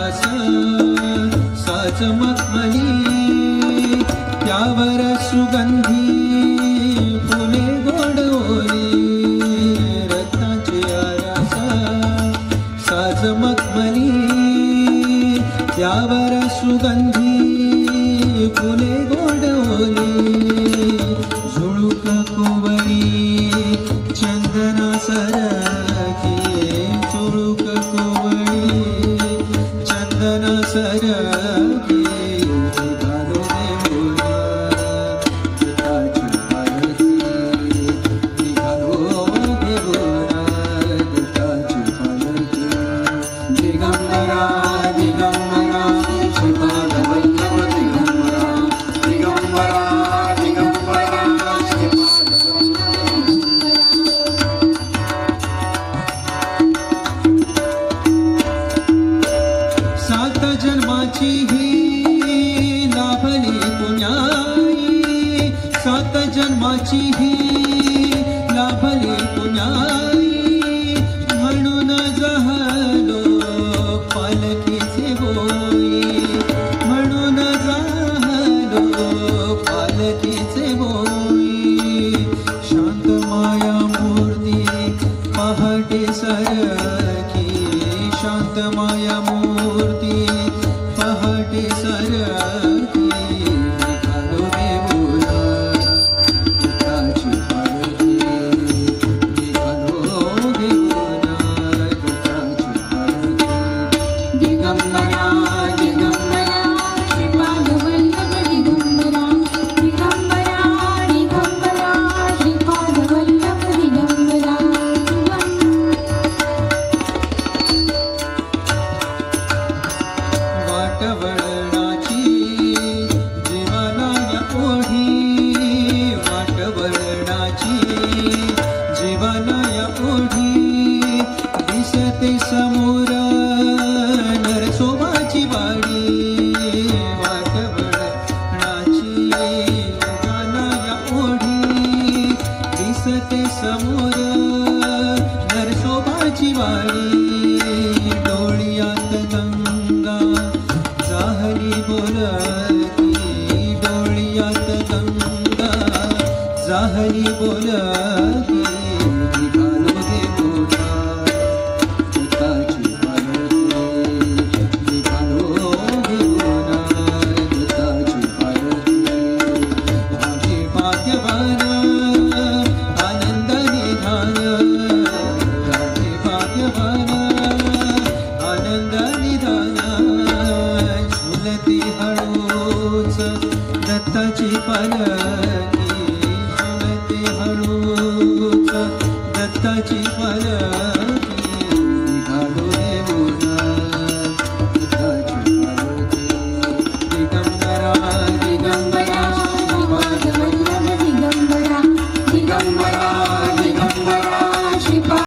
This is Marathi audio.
रास साज मखमली त्यावर सुगंधी फुले गोड ओली रत्नाची आरास साज मखमली त्यावर सुगंधी फुले गोड ओली झुळूक कोवळी चंदना सरकी झुळूक कोवळी चंदना सरकी घालो देवोला दत्ताची पालखी घालो देवोला दत्ताची पालखी दिगंबरा दिगंबरा श्रीपाद वल्लभ दिगंबरा दिगंबरा दिगंबरा श्रीपाद सात जन्माची ही लाभली पुण्याई सात जन्माची ही लाभली पुण्याई म्हणून जहलो पालखीचे बोई म्हणून जहलो पालखीचे बोई शांत माया मूर्ती पहाटे सरकी शांत माया मूर्ती पहाटे सरकी घालो देवोला दत्ताची पालखी घालो देवोला दत्ताची पालखी दिगंबरा दिगंबरा श्रीपाद वल्लभ दिगंबरा दिगंबरा दिगंबरा श्रीपाद वल्लभ दिगंबरा वाटवळणाची जीवाला या ओढी वाटवळणाची जीवाला या ओढी दिसते समोर नरसोबाची वाडी वाटवळणाची जीवाला या ओढी दिसते समोर नरसोबाची वाडी डोळ्यात गंगा जाहली बोलती डोळ्यात गंगा जाहली बोलती घालो देवोला दत्ताची पालखी घालो देवोला दत्ताची पालखी माझे भाग्यवान आनंद निधान माझे भाग्यवान आनंद निधान झुलती हळूच दत्ताची पालखी झुलती हळूच दत्ताची पालखी